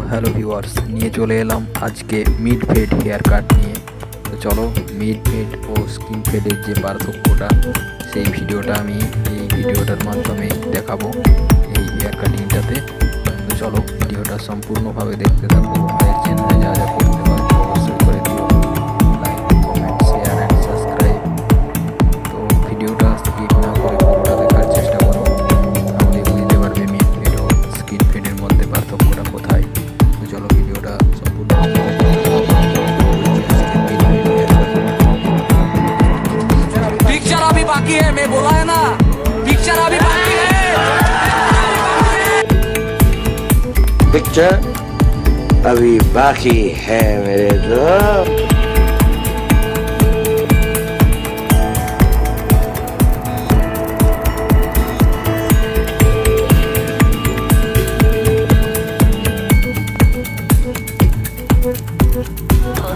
Hello viewers, নিয়ে চলে এলাম আজকে মিড ফেড হেয়ার কাট নিয়ে। তো চলো মিড ফেড ও স্কিন ফেডের যে পার্থক্যটা সেই ভিডিওটা আমি এই ভিডিওটার মাধ্যমে দেখাবো এই হেয়ার কাটিংটাতে। তো চলো ভিডিওটা সম্পূর্ণভাবে দেখতে থাকো। এর চ্যানেলে যা যা করতে হয় অবশ্যই করে দিও, like, comment, share and subscribe. তো ভিডিওটা স্কিপ না করে পুরোটা দেখার চেষ্টা করো, তাহলে বুঝতে পারবে মিড ফেড ও স্কিন ফেডের মধ্যে পার্থক্যটা কোথায়। तो चलो वीडियोটা সম্পূর্ণ पिक्चर अभी बाकी है, मैं बोला है ना, पिक्चर अभी बाकी है। पिक्चर अभी बाकी है मेरे दोस्त।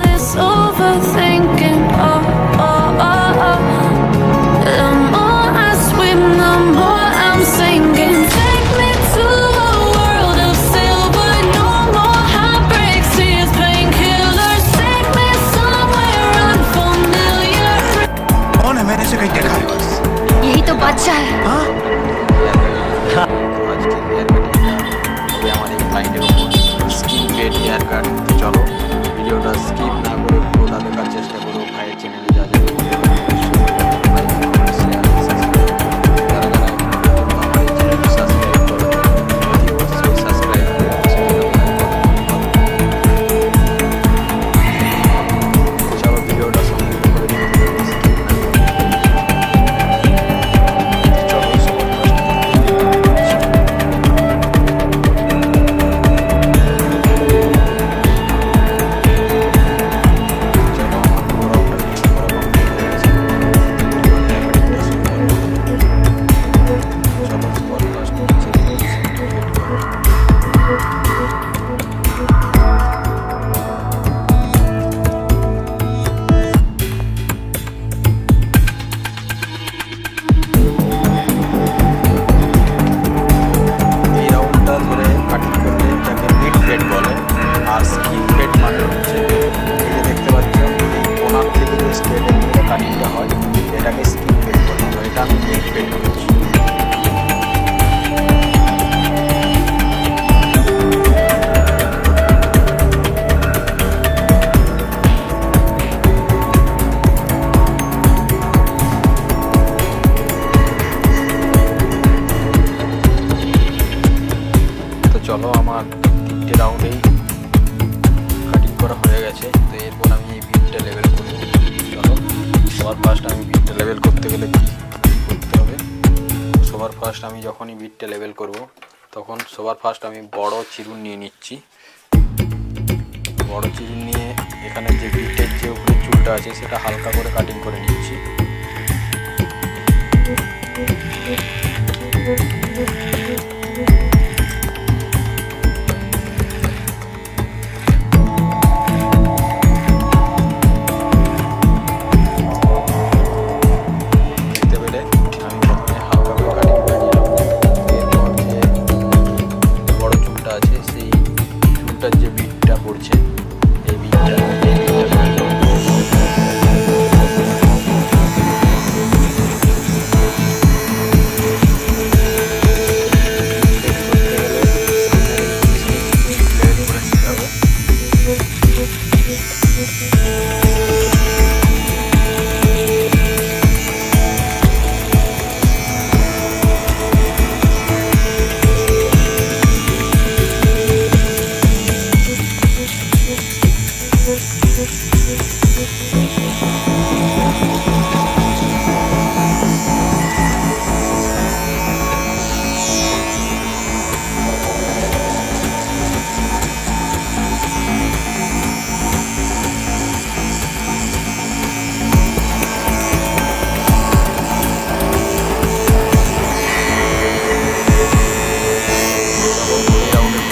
This overthinking, the more I swim, the more I'm sinking. Take me to a world of silver, no more heartbreaks, tears, painkillers. Take me somewhere unfamiliar. कौन है? मैंने इसे कहीं देखा है। यही तो बादशाह है। हाँ? আজকে হেয়ার কাটিংটা হবে আমাদের ক্লায়েন্টের উপর স্কিন ফেড হেয়ার কাট। চলো ভিডিওটা স্কিপ না করে পুরোটা দেখার চেষ্টা করো। ভাইয়ের চ্যানেলে যা যা করতে হয় লাইক, কমেন্ট, শেয়ার, সাবস্ক্রাইব। যারা যারা আমার এই চ্যানেলটি সাবস্ক্রাইব করো অতি অবশ্যই সাবস্ক্রাইব করে চলো ভিডিওটা সম্পূর্ণ করে দেখতে থাকো, স্কিপ না করে। চলো সবার কাটিংটা হয় এটাকে স্কিন ফেড বলে। তো এটা আমি মিড ফেড করছি। তো চলো আমার 3টে রাউন্ডেই কাটিং করা হয়ে গেছে। তো এরপর আমি এই বিটটা লেভেল করব। চলো সবার ফার্স্ট আমি বিটটা লেভেল করতে গেলে কী করতে হবে, সবার ফার্স্ট আমি যখনই বিটটা লেভেল করব তখন সবার ফার্স্ট আমি বড় চিরুন নিয়ে নিচ্ছি। বড় চিরুন নিয়ে এখানে যে বিটের যে উপরে চুলটা আছে সেটা হালকা করে কাটিং করে নিচ্ছি। যে বিটটা পড়ছে এই বিটটা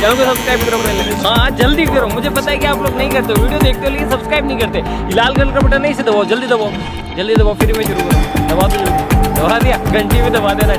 चैनल को सब्सक्राइब करो पहले। हाँ जल्दी करो, मुझे पता है कि आप लोग नहीं करते हो, वीडियो देखते हो लेकिन सब्सक्राइब नहीं करते। लाल कलर का बटन नहीं से दबाओ, जल्दी दबाओ, जल्दी दबाओ, फिर मैं शुरू करो। दबा दो जल्दी, दबा दिया, घंटी में दबा देना।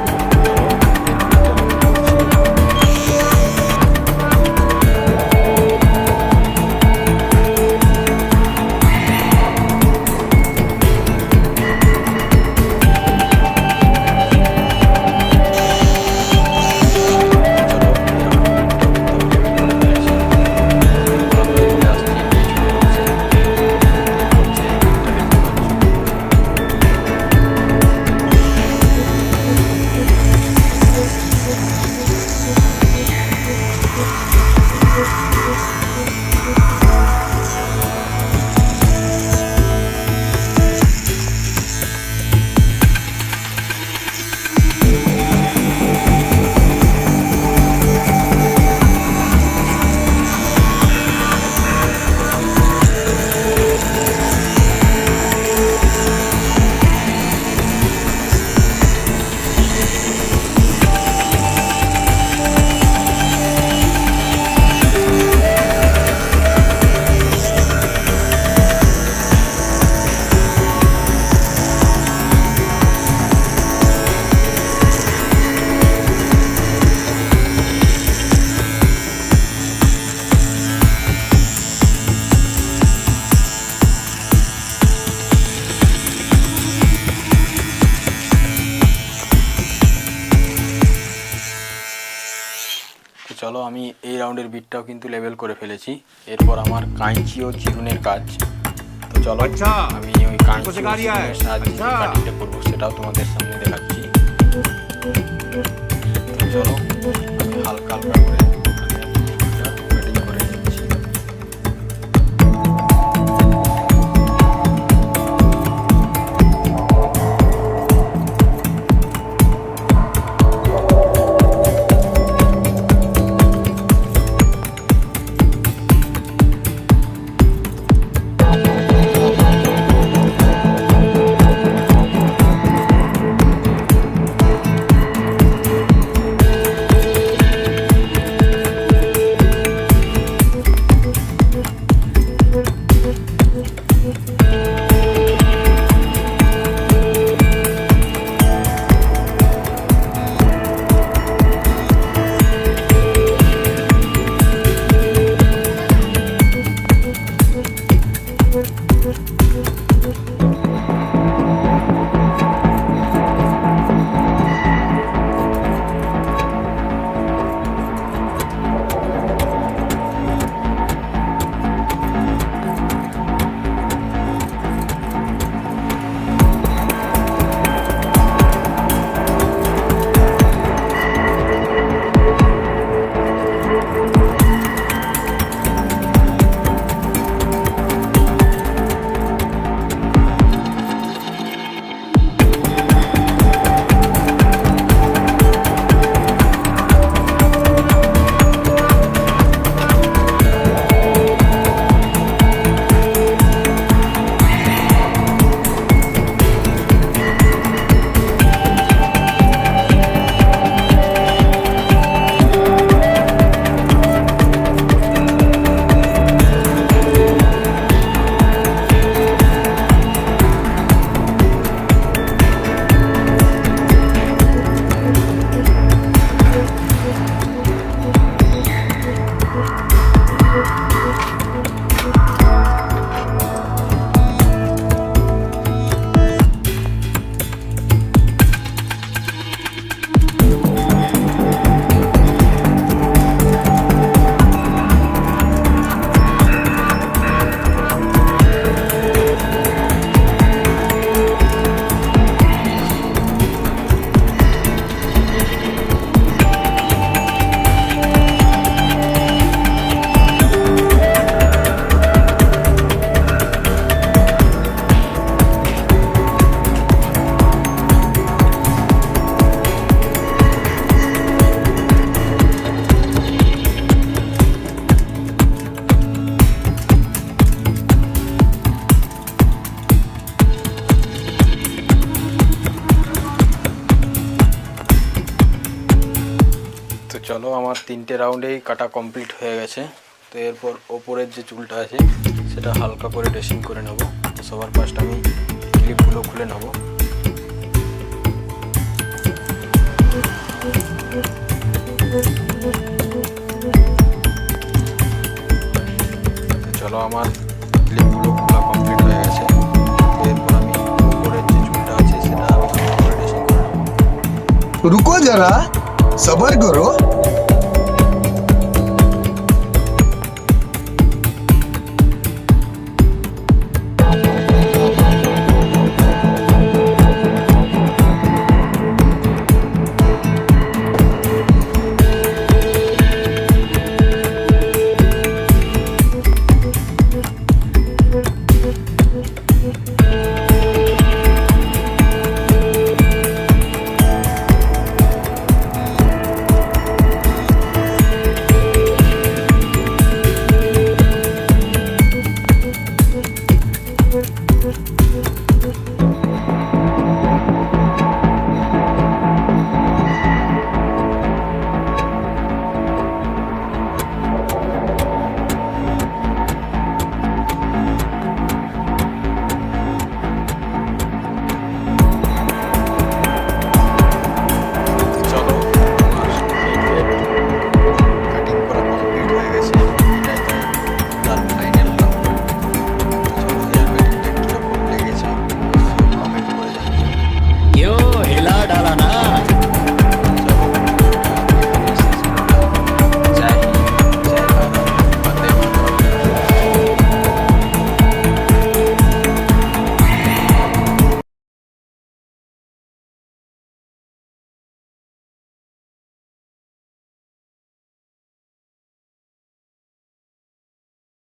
চলো আমি এই রাউন্ডের বিটটাও কিন্তু লেভেল করে ফেলেছি। এরপর আমার কাঁচি ও চিরুনের কাজ। তো চলো আমি ওই কাঁচি ও চিরুনের সাহায্যে যে কাটিংটা করবো সেটাও তোমাদের সামনে দেখাচ্ছি। তো চলো আমি হালকা হালকা করে কাটিং করে দিচ্ছি। তো চলো আমার 3টে রাউন্ডেই কাটা কমপ্লিট হয়ে গেছে। তো এরপর ওপরের যে চুলটা আছে সেটা হালকা করে ড্রেসিং করে নেব। তো সবার ফার্স্ট আমি ক্লিপগুলো খুলে নেব। তো চলো আমার ক্লিপগুলো খোলা কমপ্লিট হয়ে গেছে। এরপর আমি ওপরের যে চুলটা আছে সেটা আমি হালকা করে ড্রেসিং করে নেব। रुको जरा सबर करो।